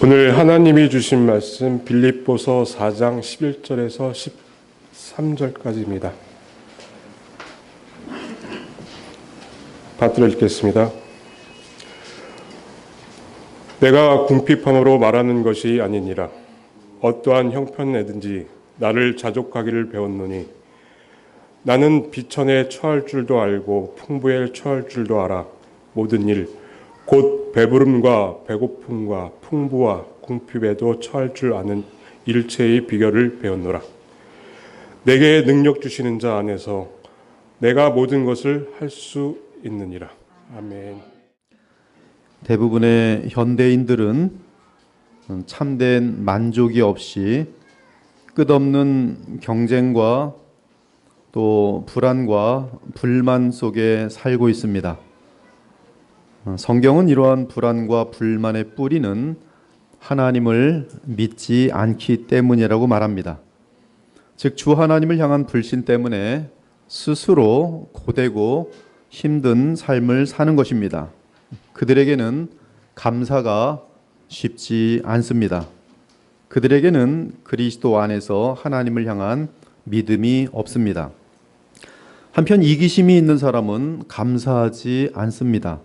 오늘 하나님이 주신 말씀 빌립보서 4장 11절에서 13절까지입니다. 받들어 읽겠습니다. 내가 궁핍함으로 말하는 것이 아니니라. 어떠한 형편에든지 나를 자족하기를 배웠노니 나는 비천에 처할 줄도 알고 풍부에 처할 줄도 알아. 모든 일 곧 배부름과 배고픔과 풍부와 궁핍에도 처할 줄 아는 일체의 비결을 배웠노라. 내게 능력 주시는 자 안에서 내가 모든 것을 할 수 있느니라. 아멘. 대부분의 현대인들은 참된 만족이 없이 끝없는 경쟁과 또 불안과 불만 속에 살고 있습니다. 성경은 이러한 불안과 불만의 뿌리는 하나님을 믿지 않기 때문이라고 말합니다. 즉, 주 하나님을 향한 불신 때문에 스스로 고되고 힘든 삶을 사는 것입니다. 그들에게는 감사가 쉽지 않습니다. 그들에게는 그리스도 안에서 하나님을 향한 믿음이 없습니다. 한편 이기심이 있는 사람은 감사하지 않습니다.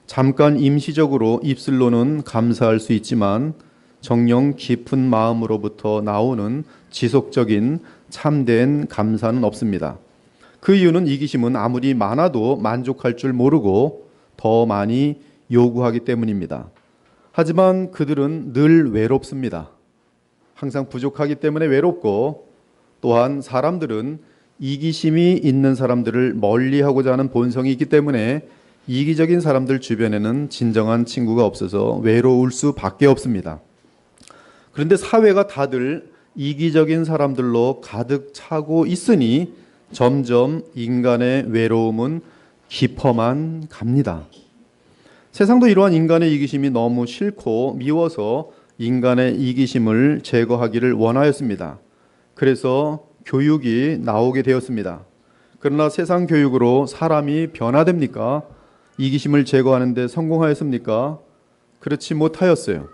잠깐 임시적으로 입술로는 감사할 수 있지만 정녕 깊은 마음으로부터 나오는 지속적인 참된 감사는 없습니다. 그 이유는 이기심은 아무리 많아도 만족할 줄 모르고 더 많이 요구하기 때문입니다. 하지만 그들은 늘 외롭습니다. 항상 부족하기 때문에 외롭고, 또한 사람들은 이기심이 있는 사람들을 멀리하고자 하는 본성이 있기 때문에 이기적인 사람들 주변에는 진정한 친구가 없어서 외로울 수밖에 없습니다. 그런데 사회가 다들 이기적인 사람들로 가득 차고 있으니 점점 인간의 외로움은 깊어만 갑니다. 세상도 이러한 인간의 이기심이 너무 싫고 미워서 인간의 이기심을 제거하기를 원하였습니다. 그래서 교육이 나오게 되었습니다. 그러나 세상 교육으로 사람이 변화됩니까? 이기심을 제거하는 데 성공하였습니까? 그렇지 못하였어요.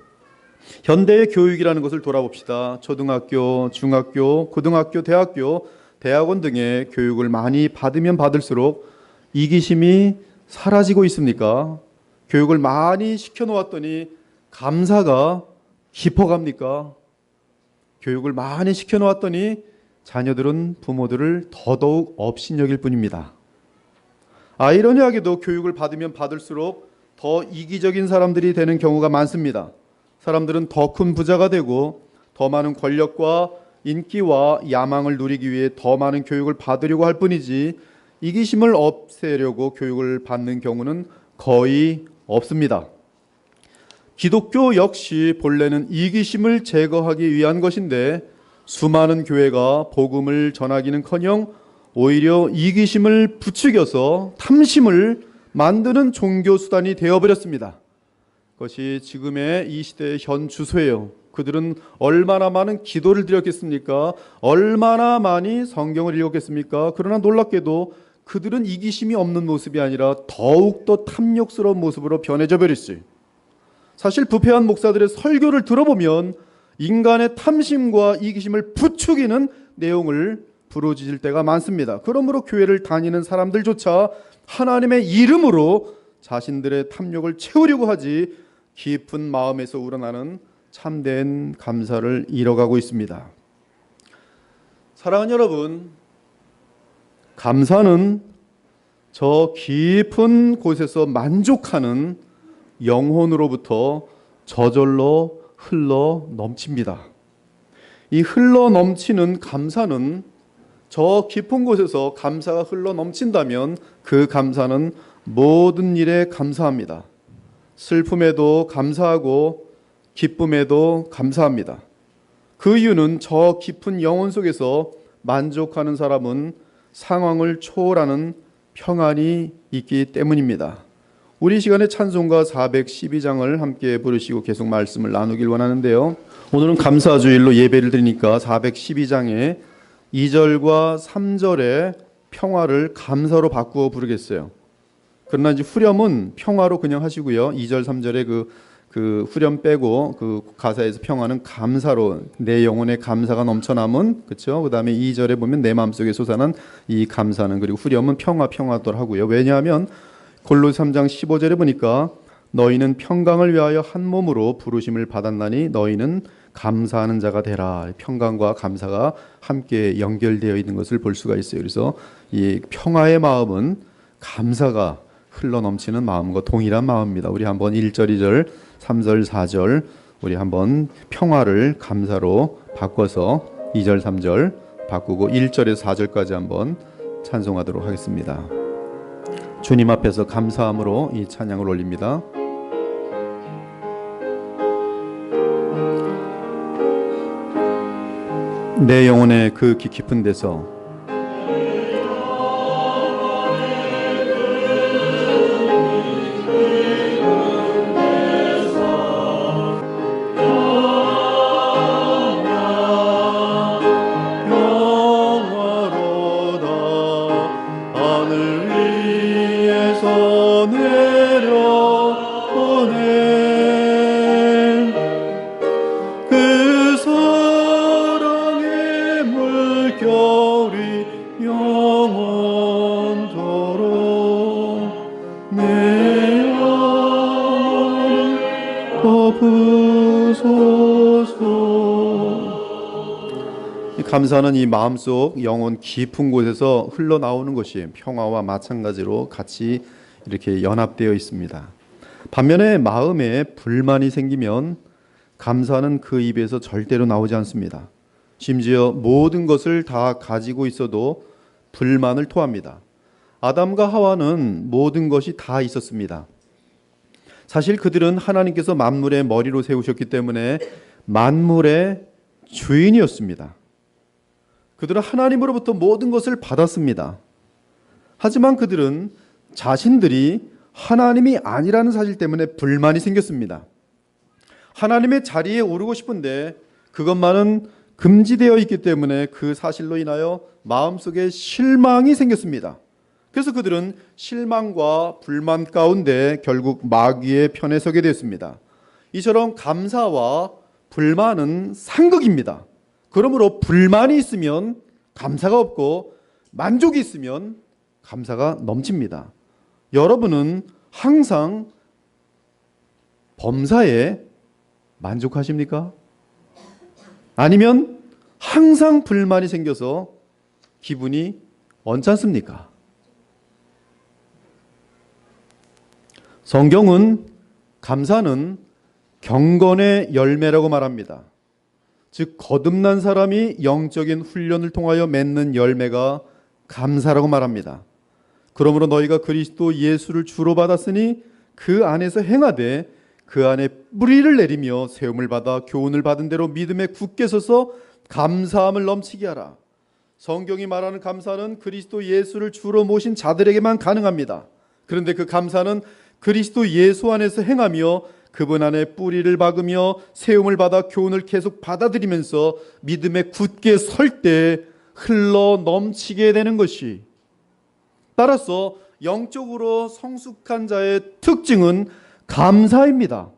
현대의 교육이라는 것을 돌아봅시다. 초등학교, 중학교, 고등학교, 대학교, 대학원 등의 교육을 많이 받으면 받을수록 이기심이 사라지고 있습니까? 교육을 많이 시켜놓았더니 감사가 깊어갑니까? 교육을 많이 시켜놓았더니 자녀들은 부모들을 더더욱 업신여길 뿐입니다. 아이러니하게도 교육을 받으면 받을수록 더 이기적인 사람들이 되는 경우가 많습니다. 사람들은 더 큰 부자가 되고 더 많은 권력과 인기와 야망을 누리기 위해 더 많은 교육을 받으려고 할 뿐이지 이기심을 없애려고 교육을 받는 경우는 거의 없습니다. 기독교 역시 본래는 이기심을 제거하기 위한 것인데 수많은 교회가 복음을 전하기는커녕 오히려 이기심을 부추겨서 탐심을 만드는 종교 수단이 되어버렸습니다. 그것이 지금의 이 시대의 현 주소예요. 그들은 얼마나 많은 기도를 드렸겠습니까? 얼마나 많이 성경을 읽었겠습니까? 그러나 놀랍게도 그들은 이기심이 없는 모습이 아니라 더욱더 탐욕스러운 모습으로 변해져 버렸어요. 사실 부패한 목사들의 설교를 들어보면 인간의 탐심과 이기심을 부추기는 내용을 부르짖을 때가 많습니다. 그러므로 교회를 다니는 사람들조차 하나님의 이름으로 자신들의 탐욕을 채우려고 하지 깊은 마음에서 우러나는 참된 감사를 잃어가고 있습니다. 사랑하는 여러분, 감사는 저 깊은 곳에서 만족하는 영혼으로부터 저절로 흘러 넘칩니다. 이 흘러 넘치는 감사는 저 깊은 곳에서 감사가 흘러 넘친다면 그 감사는 모든 일에 감사합니다. 슬픔에도 감사하고 기쁨에도 감사합니다. 그 이유는 저 깊은 영혼 속에서 만족하는 사람은 상황을 초월하는 평안이 있기 때문입니다. 우리 시간에 찬송가 412장을 함께 부르시고 계속 말씀을 나누길 원하는데요. 오늘은 감사주일로 예배를 드리니까 412장에 2절과 3절의 평화를 감사로 바꾸어 부르겠어요. 그러나 이제 후렴은 평화로 그냥 하시고요. 2절, 3절의 그 그 후렴 빼고 그 가사에서 평화는 감사로 내 영혼에 감사가 넘쳐남은 그렇죠. 그다음에 2절에 보면 내 마음속에 솟아난 이 감사는 그리고 후렴은 평화더라고요. 왜냐하면 골로새 3장 15절에 보니까 너희는 평강을 위하여 한 몸으로 부르심을 받았나니 너희는 감사하는 자가 되라. 평강과 감사가 함께 연결되어 있는 것을 볼 수가 있어요. 그래서 이 평화의 마음은 감사가 흘러넘치는 마음과 동일한 마음입니다. 우리 한번 1절, 2절, 3절, 4절 우리 한번 평화를 감사로 바꿔서 2절, 3절 바꾸고 1절에서 4절까지 한번 찬송하도록 하겠습니다. 주님 앞에서 감사함으로 이 찬양을 올립니다. 내 영혼의 그 깊은 데서 감사는 이 마음속 영혼 깊은 곳에서 흘러나오는 것이 평화와 마찬가지로 같이 이렇게 연합되어 있습니다. 반면에 마음에 불만이 생기면 감사는 그 입에서 절대로 나오지 않습니다. 심지어 모든 것을 다 가지고 있어도 불만을 토합니다. 아담과 하와는 모든 것이 다 있었습니다. 사실 그들은 하나님께서 만물의 머리로 세우셨기 때문에 만물의 주인이었습니다. 그들은 하나님으로부터 모든 것을 받았습니다. 하지만 그들은 자신들이 하나님이 아니라는 사실 때문에 불만이 생겼습니다. 하나님의 자리에 오르고 싶은데 그것만은 금지되어 있기 때문에 그 사실로 인하여 마음속에 실망이 생겼습니다. 그래서 그들은 실망과 불만 가운데 결국 마귀의 편에 서게 됐습니다. 이처럼 감사와 불만은 상극입니다. 그러므로 불만이 있으면 감사가 없고 만족이 있으면 감사가 넘칩니다. 여러분은 항상 범사에 만족하십니까? 아니면 항상 불만이 생겨서 기분이 언짢습니까? 성경은 감사는 경건의 열매라고 말합니다. 즉 거듭난 사람이 영적인 훈련을 통하여 맺는 열매가 감사라고 말합니다. 그러므로 너희가 그리스도 예수를 주로 받았으니 그 안에서 행하되 그 안에 뿌리를 내리며 세움을 받아 교훈을 받은 대로 믿음에 굳게 서서 감사함을 넘치게 하라. 성경이 말하는 감사는 그리스도 예수를 주로 모신 자들에게만 가능합니다. 그런데 그 감사는 그리스도 예수 안에서 행하며 그분 안에 뿌리를 박으며 세움을 받아 교훈을 계속 받아들이면서 믿음에 굳게 설 때 흘러 넘치게 되는 것이, 따라서 영적으로 성숙한 자의 특징은 감사입니다.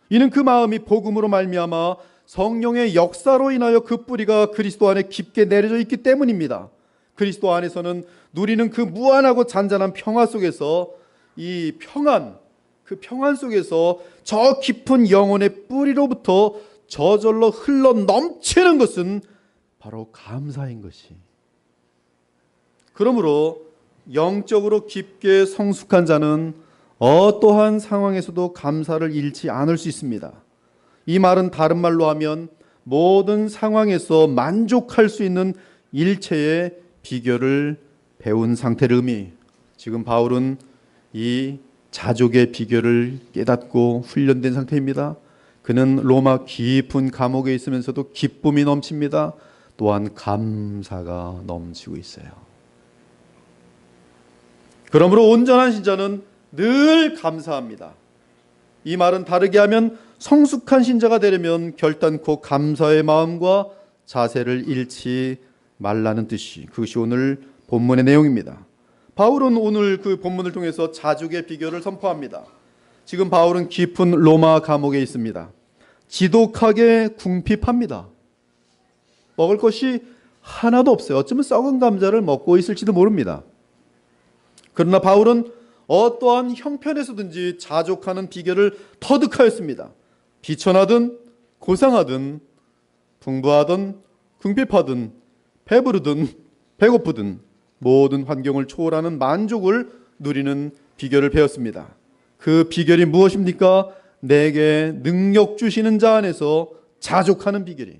이는 그 마음이 복음으로 말미암아 성령의 역사로 인하여 그 뿌리가 그리스도 안에 깊게 내려져 있기 때문입니다. 그리스도 안에서는 누리는 그 무한하고 잔잔한 평화 속에서 이 평안, 그 평안 속에서 저 깊은 영혼의 뿌리로부터 저절로 흘러 넘치는 것은 바로 감사인 것이. 그러므로 영적으로 깊게 성숙한 자는 어떠한 상황에서도 감사를 잃지 않을 수 있습니다. 이 말은 다른 말로 하면 모든 상황에서 만족할 수 있는 일체의 비결을 배운 상태를 의미. 지금 바울은 이 자족의 비결을 깨닫고 훈련된 상태입니다. 그는 로마 깊은 감옥에 있으면서도 기쁨이 넘칩니다. 또한 감사가 넘치고 있어요. 그러므로 온전한 신자는 늘 감사합니다. 이 말은 다르게 하면 성숙한 신자가 되려면 결단코 감사의 마음과 자세를 잃지 말라는 뜻이, 그것이 오늘 본문의 내용입니다. 바울은 오늘 그 본문을 통해서 자족의 비결을 선포합니다. 지금 바울은 깊은 로마 감옥에 있습니다. 지독하게 궁핍합니다. 먹을 것이 하나도 없어요. 어쩌면 썩은 감자를 먹고 있을지도 모릅니다. 그러나 바울은 어떠한 형편에서든지 자족하는 비결을 터득하였습니다. 비천하든 고상하든 풍부하든 궁핍하든 배부르든 배고프든 모든 환경을 초월하는 만족을 누리는 비결을 배웠습니다. 그 비결이 무엇입니까? 내게 능력 주시는 자 안에서 자족하는 비결이.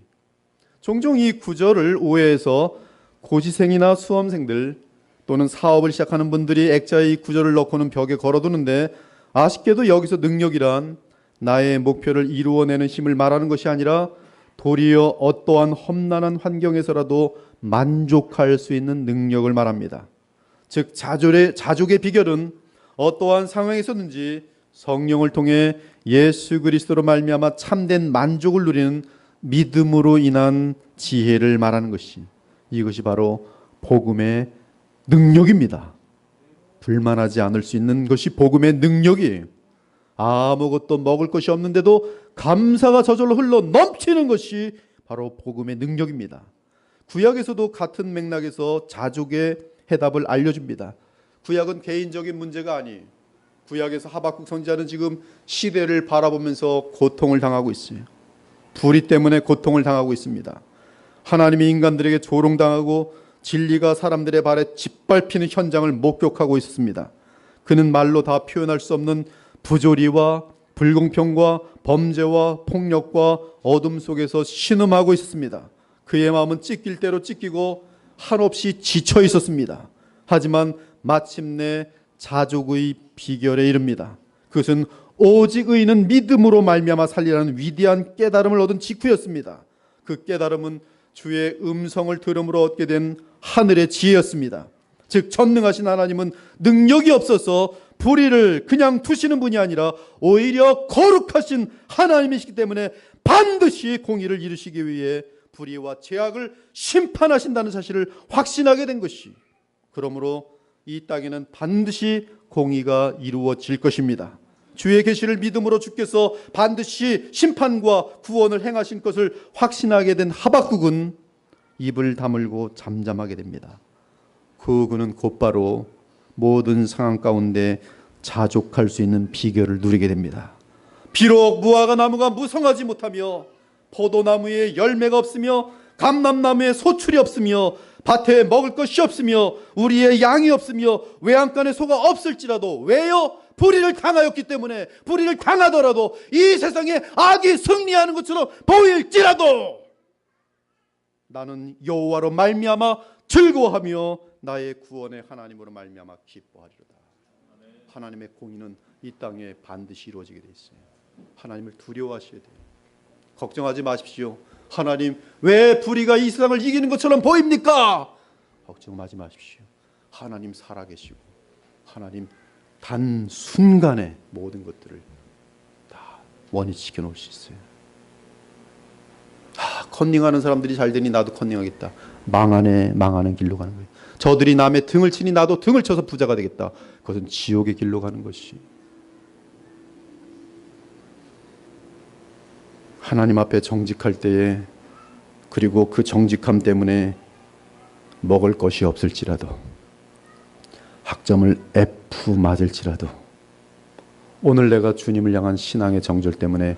종종 이 구절을 오해해서 고시생이나 수험생들 또는 사업을 시작하는 분들이 액자에 이 구절을 넣고는 벽에 걸어두는데, 아쉽게도 여기서 능력이란 나의 목표를 이루어내는 힘을 말하는 것이 아니라 도리어 어떠한 험난한 환경에서라도 만족할 수 있는 능력을 말합니다. 즉 자족의 비결은 어떠한 상황에서든지 성령을 통해 예수 그리스도로 말미암아 참된 만족을 누리는 믿음으로 인한 지혜를 말하는 것이, 이것이 바로 복음의 능력입니다. 불만하지 않을 수 있는 것이 복음의 능력이에요. 아무것도 먹을 것이 없는데도 감사가 저절로 흘러 넘치는 것이 바로 복음의 능력입니다. 구약에서도 같은 맥락에서 자족의 해답을 알려줍니다. 구약은 개인적인 문제가 아니에요. 구약에서 하박국 선지자는 지금 시대를 바라보면서 고통을 당하고 있어요. 불의 때문에 고통을 당하고 있습니다. 하나님이 인간들에게 조롱당하고 진리가 사람들의 발에 짓밟히는 현장을 목격하고 있었습니다. 그는 말로 다 표현할 수 없는 부조리와 불공평과 범죄와 폭력과 어둠 속에서 신음하고 있었습니다. 그의 마음은 찢길 대로 찢기고 한없이 지쳐 있었습니다. 하지만 마침내 자족의 비결에 이릅니다. 그것은 오직 의인은 믿음으로 말미암아 살리라는 위대한 깨달음을 얻은 직후였습니다. 그 깨달음은 주의 음성을 들음으로 얻게 된 하늘의 지혜였습니다. 즉 전능하신 하나님은 능력이 없어서 불의를 그냥 두시는 분이 아니라 오히려 거룩하신 하나님이시기 때문에 반드시 공의를 이루시기 위해 불의와 죄악을 심판하신다는 사실을 확신하게 된 것이, 그러므로 이 땅에는 반드시 공의가 이루어질 것입니다. 주의 계시를 믿음으로 주께서 반드시 심판과 구원을 행하신 것을 확신하게 된 하박국은 입을 다물고 잠잠하게 됩니다. 그는 곧바로 모든 상황 가운데 자족할 수 있는 비결을 누리게 됩니다. 비록 무화과 나무가 무성하지 못하며 포도나무에 열매가 없으며 감람나무에 소출이 없으며 밭에 먹을 것이 없으며 우리의 양이 없으며 외양간에 소가 없을지라도, 왜요? 불의를 당하였기 때문에. 불의를 당하더라도 이 세상에 악이 승리하는 것처럼 보일지라도 나는 여호와로 말미암아 즐거워하며 나의 구원의 하나님으로 말미암아 기뻐하리로다. 하나님의 공의는 이 땅에 반드시 이루어지게 돼 있어요. 하나님을 두려워하셔야 돼요. 걱정하지 마십시오. 하나님, 왜 불의가 이 세상을 이기는 것처럼 보입니까? 걱정하지 마십시오. 하나님 살아계시고 하나님 단 순간에 모든 것들을 다 원위치켜 놓을 수 있어요. 컨닝하는 사람들이 잘 되니 나도 컨닝하겠다. 망하는 길로 가는 거예요. 저들이 남의 등을 치니 나도 등을 쳐서 부자가 되겠다. 그것은 지옥의 길로 가는 것이. 하나님 앞에 정직할 때에, 그리고 그 정직함 때문에 먹을 것이 없을지라도, 학점을 F 맞을지라도, 오늘 내가 주님을 향한 신앙의 정절 때문에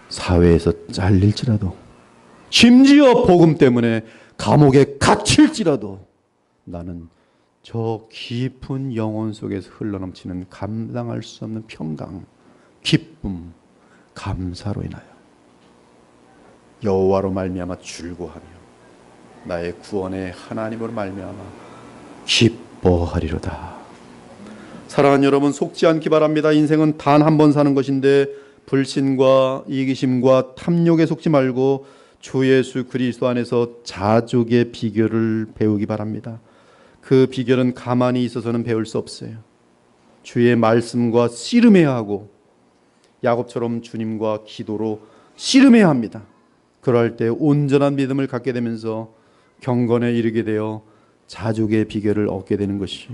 사회에서 잘릴지라도, 심지어 복음 때문에 감옥에 갇힐지라도 나는 저 깊은 영혼 속에서 흘러넘치는 감당할 수 없는 평강, 기쁨, 감사로 인하여 여호와로 말미암아 즐거워하며 나의 구원의 하나님으로 말미암아 기뻐하리로다. 사랑하는 여러분, 속지 않기 바랍니다. 인생은 단 한 번 사는 것인데 불신과 이기심과 탐욕에 속지 말고 주 예수 그리스도 안에서 자족의 비결을 배우기 바랍니다. 그 비결은 가만히 있어서는 배울 수 없어요. 주의 말씀과 씨름해야 하고 야곱처럼 주님과 기도로 씨름해야 합니다. 그럴 때 온전한 믿음을 갖게 되면서 경건에 이르게 되어 자족의 비결을 얻게 되는 것이,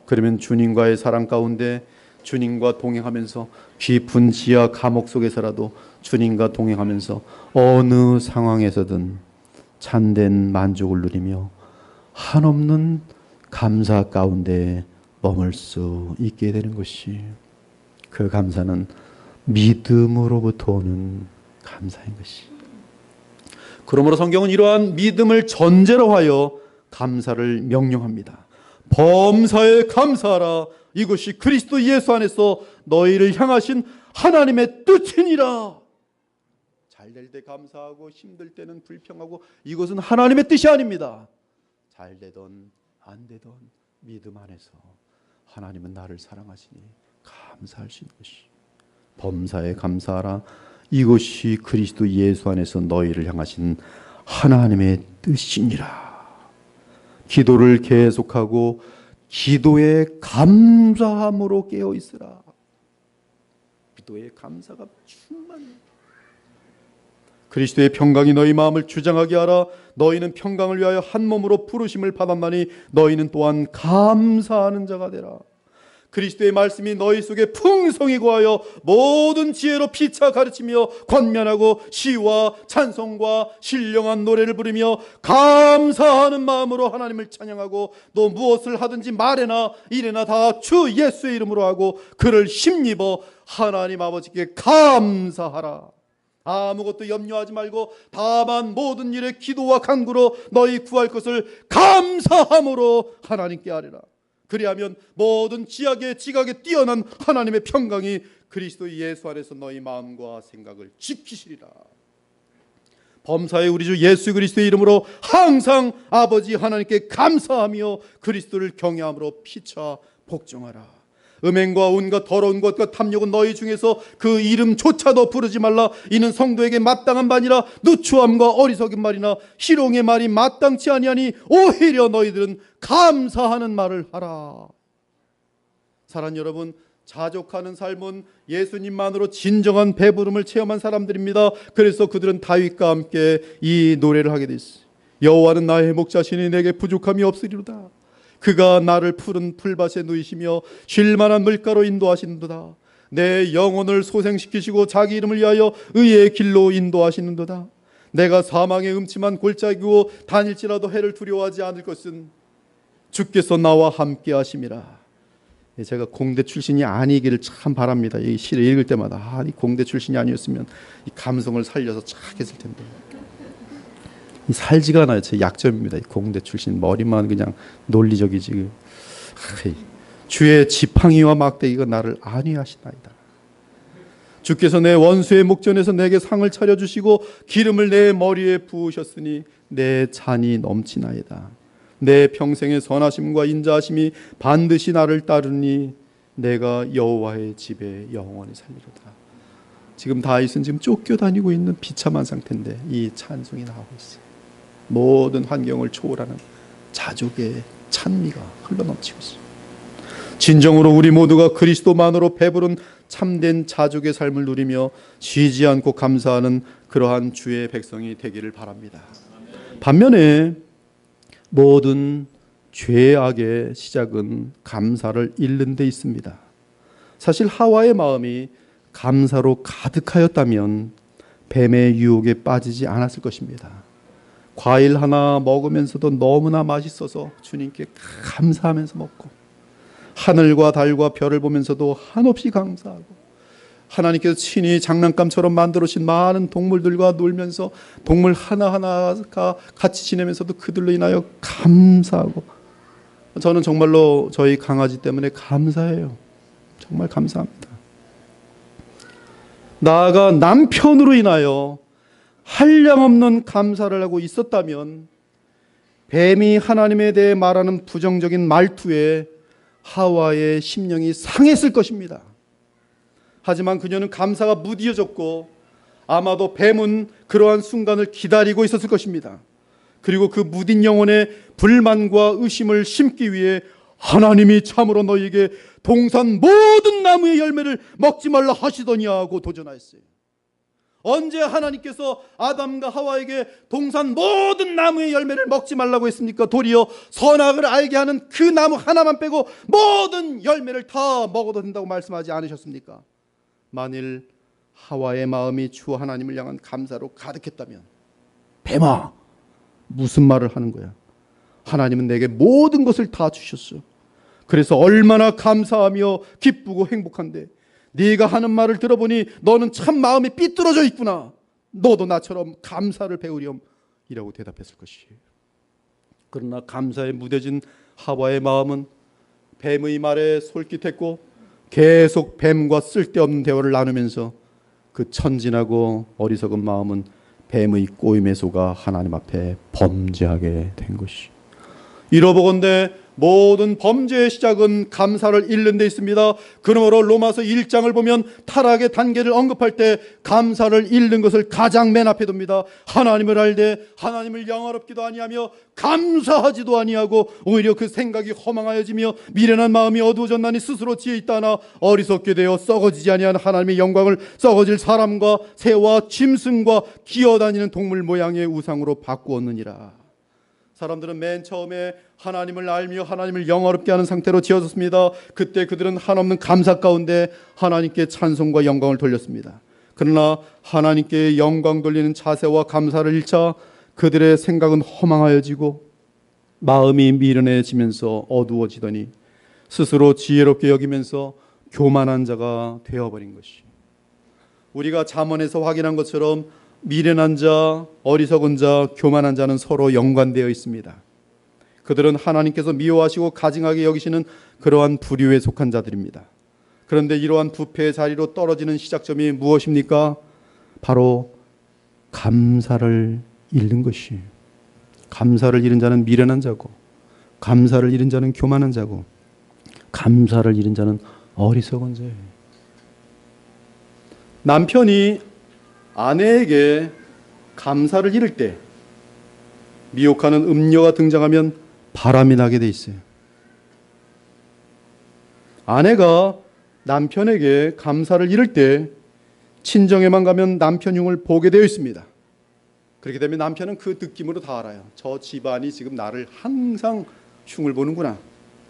그러면 주님과의 사랑 가운데 주님과 동행하면서 깊은 지하 감옥 속에서라도 주님과 동행하면서 어느 상황에서든 참된 만족을 누리며 한없는 감사 가운데 머물 수 있게 되는 것이, 그 감사는 믿음으로부터 오는 감사인 것이. 그러므로 성경은 이러한 믿음을 전제로 하여 감사를 명령합니다. 범사에 감사하라. 이것이 그리스도 예수 안에서 너희를 향하신 하나님의 뜻이니라. 잘 될 때 감사하고 힘들 때는 불평하고 이것은 하나님의 뜻이 아닙니다. 잘 되던 안 되던 믿음 안에서 하나님은 나를 사랑하시니 감사할 수 있는 것이, 범사에 감사하라. 이것이 그리스도 예수 안에서 너희를 향하신 하나님의 뜻이니라. 기도를 계속하고 기도에 감사함으로 깨어 있으라. 기도에 감사가 충만해. 그리스도의 평강이 너희 마음을 주장하게 하라. 너희는 평강을 위하여 한 몸으로 부르심을 받았나니 너희는 또한 감사하는 자가 되라. 그리스도의 말씀이 너희 속에 풍성히 거하여 모든 지혜로 피차 가르치며 권면하고 시와 찬송과 신령한 노래를 부르며 감사하는 마음으로 하나님을 찬양하고, 또 무엇을 하든지 말에나 일에나 다 주 예수의 이름으로 하고 그를 힘입어 하나님 아버지께 감사하라. 아무것도 염려하지 말고 다만 모든 일에 기도와 간구로 너희 구할 것을 감사함으로 하나님께 아뢰라. 그리하면 모든 지각에 뛰어난 하나님의 평강이 그리스도 예수 안에서 너희 마음과 생각을 지키시리라. 범사에 우리 주 예수 그리스도의 이름으로 항상 아버지 하나님께 감사하며 그리스도를 경외함으로 피차 복종하라. 음행과 온갖 더러운 것과 탐욕은 너희 중에서 그 이름조차도 부르지 말라. 이는 성도에게 마땅한 바니라. 누추함과 어리석은 말이나 희롱의 말이 마땅치 아니하니 오히려 너희들은 감사하는 말을 하라. 사랑하는 여러분, 자족하는 삶은 예수님만으로 진정한 배부름을 체험한 사람들입니다. 그래서 그들은 다윗과 함께 이 노래를 하게 됐어요. 여호와는 나의 목자시니 내게 부족함이 없으리로다. 그가 나를 푸른 풀밭에 누이시며 쉴만한 물가로 인도하시는도다. 내 영혼을 소생시키시고 자기 이름을 위하여 의의 길로 인도하시는도다. 내가 사망의 음침한 골짜기고 다닐지라도 해를 두려워하지 않을 것은 주께서 나와 함께 하심이라. 제가 공대 출신이 아니기를 참 바랍니다. 이 시를 읽을 때마다 이 공대 출신이 아니었으면 이 감성을 살려서 착 했을 텐데. 살지가 않아요. 제 약점입니다. 공대 출신 머리만 그냥 논리적이지. 주의 지팡이와 막대기가 나를 안위하시나이다. 주께서 내 원수의 목전에서 내게 상을 차려주시고 기름을 내 머리에 부으셨으니 내 잔이 넘치나이다. 내 평생의 선하심과 인자하심이 반드시 나를 따르니 내가 여호와의 집에 영원히 살리로다. 지금 다윗은 지금 쫓겨다니고 있는 비참한 상태인데 이 찬송이 나오고 있어요. 모든 환경을 초월하는 자족의 찬미가 흘러넘치고 있어요. 진정으로 우리 모두가 그리스도만으로 배부른 참된 자족의 삶을 누리며 쉬지 않고 감사하는 그러한 주의 백성이 되기를 바랍니다. 반면에 모든 죄악의 시작은 감사를 잃는 데 있습니다. 사실 하와의 마음이 감사로 가득하였다면 뱀의 유혹에 빠지지 않았을 것입니다. 과일 하나 먹으면서도 너무나 맛있어서 주님께 감사하면서 먹고, 하늘과 달과 별을 보면서도 한없이 감사하고, 하나님께서 친히 장난감처럼 만들어주신 많은 동물들과 놀면서 동물 하나하나가 같이 지내면서도 그들로 인하여 감사하고, 저는 정말로 저희 강아지 때문에 감사해요. 정말 감사합니다. 나아가 남편으로 인하여 한량없는 감사를 하고 있었다면 뱀이 하나님에 대해 말하는 부정적인 말투에 하와의 심령이 상했을 것입니다. 하지만 그녀는 감사가 무디어졌고 아마도 뱀은 그러한 순간을 기다리고 있었을 것입니다. 그리고 그 무딘 영혼에 불만과 의심을 심기 위해 하나님이 참으로 너희에게 동산 모든 나무의 열매를 먹지 말라 하시더니 하고 도전하였어요. 언제 하나님께서 아담과 하와에게 동산 모든 나무의 열매를 먹지 말라고 했습니까? 도리어 선악을 알게 하는 그 나무 하나만 빼고 모든 열매를 다 먹어도 된다고 말씀하지 않으셨습니까? 만일 하와의 마음이 주 하나님을 향한 감사로 가득했다면, 뱀아, 무슨 말을 하는 거야? 하나님은 내게 모든 것을 다 주셨어. 그래서 얼마나 감사하며 기쁘고 행복한데, 네가 하는 말을 들어보니 너는 참 마음이 삐뚤어져 있구나. 너도 나처럼 감사를 배우렴, 이라고 대답했을 것이에요. 그러나 감사에 무뎌진 하와의 마음은 뱀의 말에 솔깃했고 계속 뱀과 쓸데없는 대화를 나누면서 그 천진하고 어리석은 마음은 뱀의 꼬임에 속아 하나님 앞에 범죄하게 된 것이. 이러보건대 모든 범죄의 시작은 감사를 잃는 데 있습니다. 그러므로 로마서 1장을 보면 타락의 단계를 언급할 때 감사를 잃는 것을 가장 맨 앞에 둡니다. 하나님을 알되 하나님을 영화롭기도 아니하며 감사하지도 아니하고 오히려 그 생각이 허망하여지며 미련한 마음이 어두워졌나니 스스로 지혜 있다나 어리석게 되어 썩어지지 아니한 하나님의 영광을 썩어질 사람과 새와 짐승과 기어다니는 동물 모양의 우상으로 바꾸었느니라. 사람들은 맨 처음에 하나님을 알며 하나님을 영화롭게 하는 상태로 지어졌습니다. 그때 그들은 한없는 감사 가운데 하나님께 찬송과 영광을 돌렸습니다. 그러나 하나님께 영광 돌리는 자세와 감사를 잃자 그들의 생각은 허망하여지고 마음이 미련해지면서 어두워지더니 스스로 지혜롭게 여기면서 교만한 자가 되어버린 것이. 우리가 잠언에서 확인한 것처럼 미련한 자, 어리석은 자, 교만한 자는 서로 연관되어 있습니다. 그들은 하나님께서 미워하시고 가증하게 여기시는 그러한 부류에 속한 자들입니다. 그런데 이러한 부패의 자리로 떨어지는 시작점이 무엇입니까? 바로 감사를 잃는 것이에요. 감사를 잃은 자는 미련한 자고, 감사를 잃은 자는 교만한 자고, 감사를 잃은 자는 어리석은 자예요. 남편이 아내에게 감사를 잃을 때 미혹하는 음료가 등장하면 바람이 나게 돼 있어요. 아내가 남편에게 감사를 잃을 때 친정에만 가면 남편 흉을 보게 되어 있습니다. 그렇게 되면 남편은 그 느낌으로 다 알아요. 저 집안이 지금 나를 항상 흉을 보는구나.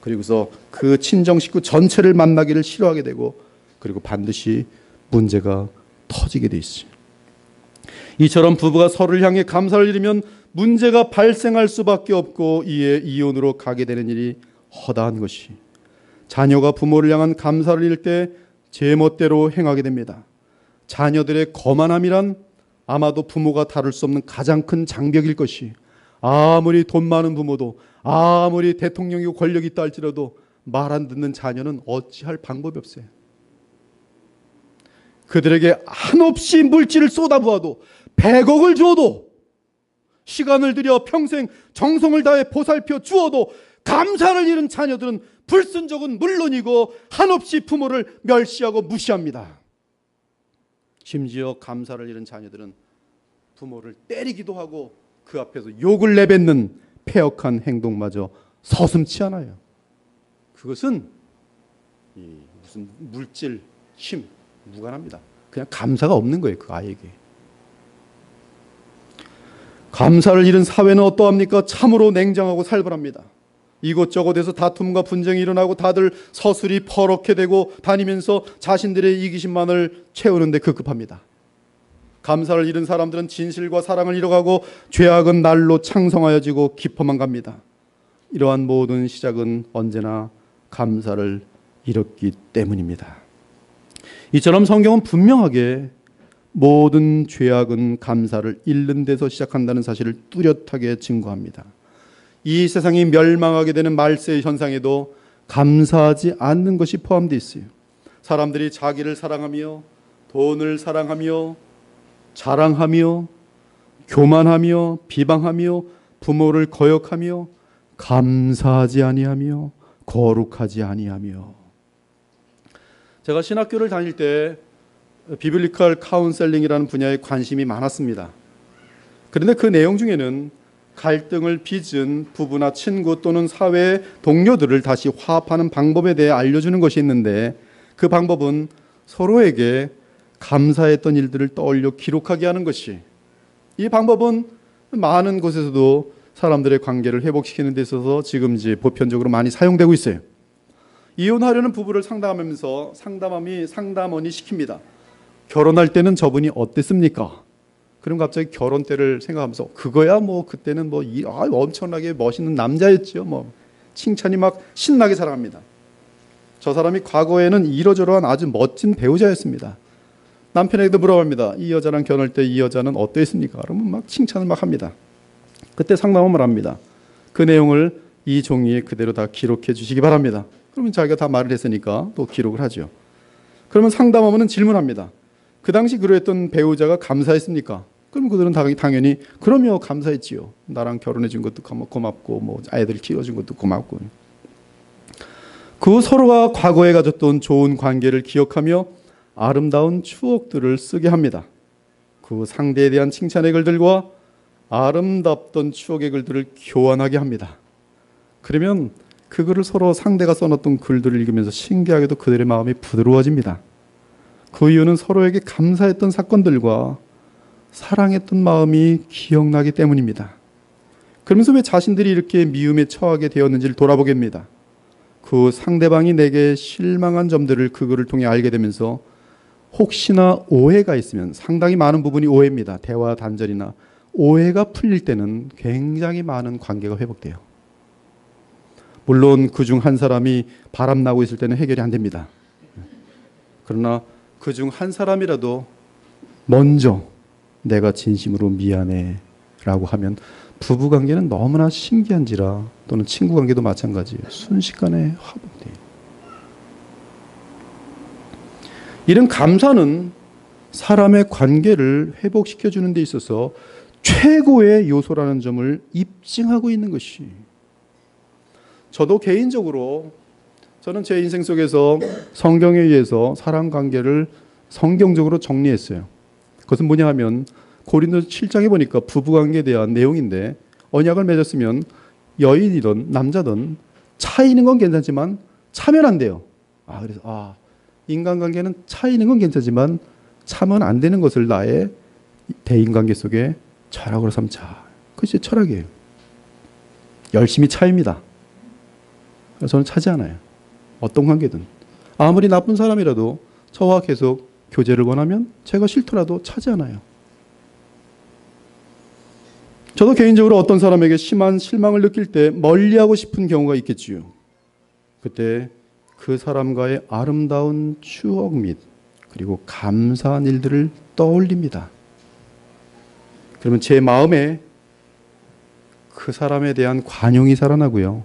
그리고서 그 친정 식구 전체를 만나기를 싫어하게 되고, 그리고 반드시 문제가 터지게 돼 있어요. 이처럼 부부가 서로를 향해 감사를 잃으면 문제가 발생할 수밖에 없고 이에 이혼으로 가게 되는 일이 허다한 것이. 자녀가 부모를 향한 감사를 잃을 때 제멋대로 행하게 됩니다. 자녀들의 거만함이란 아마도 부모가 다룰 수 없는 가장 큰 장벽일 것이. 아무리 돈 많은 부모도, 아무리 대통령이고 권력이 있다 할지라도 말 안 듣는 자녀는 어찌할 방법이 없어요. 그들에게 한없이 물질을 쏟아부어도 100억을 주어도, 시간을 들여 평생 정성을 다해 보살펴 주어도 감사를 잃은 자녀들은 불순종은 물론이고 한없이 부모를 멸시하고 무시합니다. 심지어 감사를 잃은 자녀들은 부모를 때리기도 하고 그 앞에서 욕을 내뱉는 패역한 행동마저 서슴지 않아요. 그것은 무슨 물질, 힘 무관합니다. 그냥 감사가 없는 거예요, 그 아이에게. 감사를 잃은 사회는 어떠합니까? 참으로 냉정하고 살벌합니다. 이곳저곳에서 다툼과 분쟁이 일어나고 다들 서술이 퍼렇게 되고 다니면서 자신들의 이기심만을 채우는 데 급급합니다. 감사를 잃은 사람들은 진실과 사랑을 잃어가고 죄악은 날로 창성하여지고 깊어만 갑니다. 이러한 모든 시작은 언제나 감사를 잃었기 때문입니다. 이처럼 성경은 분명하게 모든 죄악은 감사를 잃는 데서 시작한다는 사실을 뚜렷하게 증거합니다. 이 세상이 멸망하게 되는 말세의 현상에도 감사하지 않는 것이 포함되어 있어요. 사람들이 자기를 사랑하며 돈을 사랑하며 자랑하며 교만하며 비방하며 부모를 거역하며 감사하지 아니하며 거룩하지 아니하며. 제가 신학교를 다닐 때 비블리컬 카운셀링이라는 분야에 관심이 많았습니다. 그런데 그 내용 중에는 갈등을 빚은 부부나 친구 또는 사회의 동료들을 다시 화합하는 방법에 대해 알려주는 것이 있는데, 그 방법은 서로에게 감사했던 일들을 떠올려 기록하게 하는 것이, 이 방법은 많은 곳에서도 사람들의 관계를 회복시키는 데 있어서 지금 이제 보편적으로 많이 사용되고 있어요. 이혼하려는 부부를 상담하면서 상담원이 시킵니다. 결혼할 때는 저분이 어땠습니까? 그럼 갑자기 결혼 때를 생각하면서 그거야 뭐 그때는 뭐 엄청나게 멋있는 남자였죠. 뭐 칭찬이 막 신나게 자랑합니다. 저 사람이 과거에는 이러저러한 아주 멋진 배우자였습니다. 남편에게도 물어봅니다. 이 여자랑 결혼할 때 이 여자는 어땠습니까? 그러면 막 칭찬을 막 합니다. 그때 상담은 말합니다. 그 내용을 이 종이에 그대로 다 기록해 주시기 바랍니다. 그러면 자기가 다 말을 했으니까 또 기록을 하죠. 그러면 상담원은 질문합니다. 그 당시 그랬던 배우자가 감사했습니까? 그럼 그들은 당연히 그럼요, 감사했지요. 나랑 결혼해 준 것도 고맙고 뭐 아이들 키워준 것도 고맙고. 그 서로가 과거에 가졌던 좋은 관계를 기억하며 아름다운 추억들을 쓰게 합니다. 그 상대에 대한 칭찬의 글들과 아름답던 추억의 글들을 교환하게 합니다. 그러면 그 글을 서로 상대가 써놨던 글들을 읽으면서 신기하게도 그들의 마음이 부드러워집니다. 그 이유는 서로에게 감사했던 사건들과 사랑했던 마음이 기억나기 때문입니다. 그러면서 왜 자신들이 이렇게 미움에 처하게 되었는지를 돌아보게 됩니다. 그 상대방이 내게 실망한 점들을 그 글을 통해 알게 되면서 혹시나 오해가 있으면, 상당히 많은 부분이 오해입니다. 대화 단절이나 오해가 풀릴 때는 굉장히 많은 관계가 회복돼요. 물론 그중 한 사람이 바람나고 있을 때는 해결이 안 됩니다. 그러나 그중 한 사람이라도 먼저 내가 진심으로 미안해 라고 하면 부부관계는 너무나 신기한지라, 또는 친구관계도 마찬가지예요. 순식간에 화복돼요. 이런 감사는 사람의 관계를 회복시켜주는 데 있어서 최고의 요소라는 점을 입증하고 있는 것이, 저도 개인적으로 저는 제 인생 속에서 성경에 의해서 사람 관계를 성경적으로 정리했어요. 그것은 뭐냐 하면 고린도 7장에 보니까 부부관계에 대한 내용인데, 언약을 맺었으면 여인이든 남자든 차이는 건 괜찮지만 차면 안 돼요. 그래서 인간관계는 차이는 건 괜찮지만 차면 안 되는 것을 나의 대인관계 속에 철학으로 삼자. 그것이 철학이에요. 열심히 차입니다. 저는 차지 않아요. 어떤 관계든. 아무리 나쁜 사람이라도 저와 계속 교제를 원하면 제가 싫더라도 차지 않아요. 저도 개인적으로 어떤 사람에게 심한 실망을 느낄 때 멀리하고 싶은 경우가 있겠지요. 그때 그 사람과의 아름다운 추억 및 그리고 감사한 일들을 떠올립니다. 그러면 제 마음에 그 사람에 대한 관용이 살아나고요.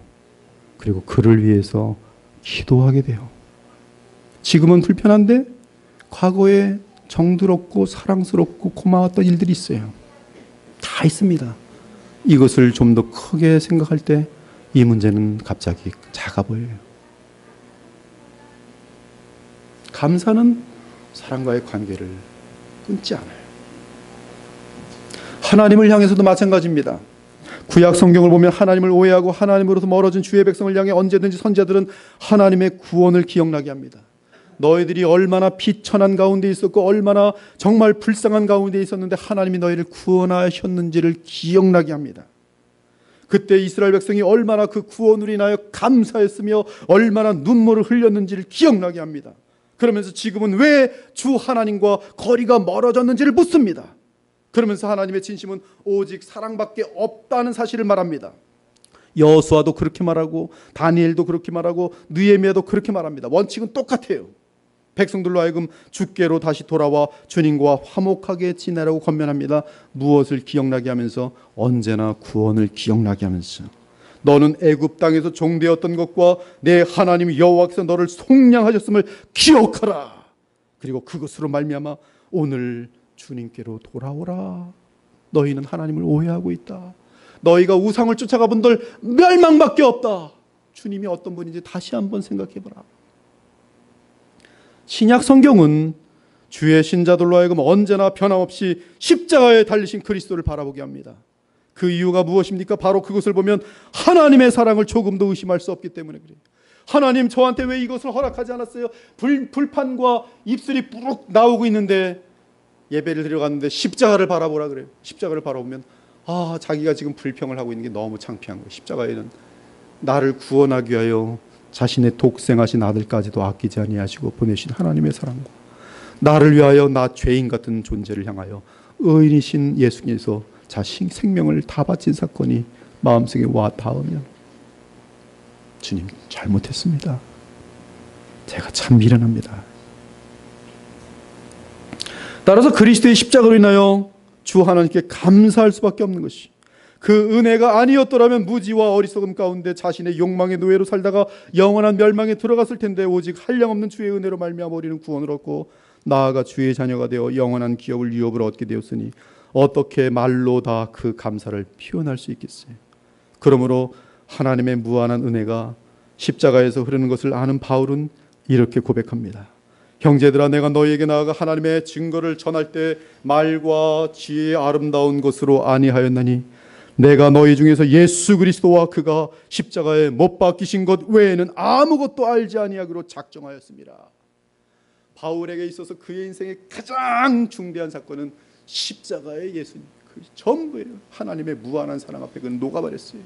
그리고 그를 위해서 기도하게 돼요. 지금은 불편한데 과거에 정들었고 사랑스럽고 고마웠던 일들이 있어요. 다 있습니다. 이것을 좀 더 크게 생각할 때 이 문제는 갑자기 작아 보여요. 감사는 사람과의 관계를 끊지 않아요. 하나님을 향해서도 마찬가지입니다. 구약 성경을 보면 하나님을 오해하고 하나님으로서 멀어진 주의 백성을 향해 언제든지 선지자들은 하나님의 구원을 기억나게 합니다. 너희들이 얼마나 비천한 가운데 있었고 얼마나 정말 불쌍한 가운데 있었는데 하나님이 너희를 구원하셨는지를 기억나게 합니다. 그때 이스라엘 백성이 얼마나 그 구원으로 인하여 감사했으며 얼마나 눈물을 흘렸는지를 기억나게 합니다. 그러면서 지금은 왜 주 하나님과 거리가 멀어졌는지를 묻습니다. 그러면서 하나님의 진심은 오직 사랑밖에 없다는 사실을 말합니다. 여호수아도 그렇게 말하고 다니엘도 그렇게 말하고 느헤미야도 그렇게 말합니다. 원칙은 똑같아요. 백성들로 하여금 주께로 다시 돌아와 주님과 화목하게 지내라고 권면합니다. 무엇을 기억나게 하면서? 언제나 구원을 기억나게 하면서. 너는 애굽 땅에서 종되었던 것과 내 하나님 여호와께서 너를 속량하셨음을 기억하라. 그리고 그것으로 말미암아 오늘 주님께로 돌아오라. 너희는 하나님을 오해하고 있다. 너희가 우상을 쫓아가 본들 멸망밖에 없다. 주님이 어떤 분인지 다시 한번 생각해보라. 신약 성경은 주의 신자들로 하여금 언제나 변함없이 십자가에 달리신 그리스도를 바라보게 합니다. 그 이유가 무엇입니까? 바로 그것을 보면 하나님의 사랑을 조금도 의심할 수 없기 때문에 그래요. 하나님 저한테 왜 이것을 허락하지 않았어요? 불판과 입술이 뿌룩 나오고 있는데 예배를 드리러 갔는데 십자가를 바라보라 그래요. 십자가를 바라보면 자기가 지금 불평을 하고 있는 게 너무 창피한 거예요. 십자가에는 나를 구원하기 위하여 자신의 독생하신 아들까지도 아끼지 아니하시고 보내신 하나님의 사랑과 나를 위하여 나 죄인 같은 존재를 향하여 의인이신 예수님께서 자신 생명을 다 바친 사건이 마음속에 와 닿으면 주님 잘못했습니다. 제가 참 미련합니다. 따라서 그리스도의 십자가로 인하여 주 하나님께 감사할 수밖에 없는 것이, 그 은혜가 아니었더라면 무지와 어리석음 가운데 자신의 욕망의 노예로 살다가 영원한 멸망에 들어갔을 텐데, 오직 한량없는 주의 은혜로 말미암아 우리는 구원을 얻고 나아가 주의 자녀가 되어 영원한 기업을 유업을 얻게 되었으니 어떻게 말로 다 그 감사를 표현할 수 있겠어요. 그러므로 하나님의 무한한 은혜가 십자가에서 흐르는 것을 아는 바울은 이렇게 고백합니다. 형제들아, 내가 너희에게 나아가 하나님의 증거를 전할 때 말과 지혜의 아름다운 것으로 아니하였나니 내가 너희 중에서 예수 그리스도와 그가 십자가에 못 박히신 것 외에는 아무것도 알지 아니하기로 작정하였습니다. 바울에게 있어서 그의 인생의 가장 중대한 사건은 십자가의 예수님, 그 전부예요. 하나님의 무한한 사랑 앞에 그는 녹아버렸어요.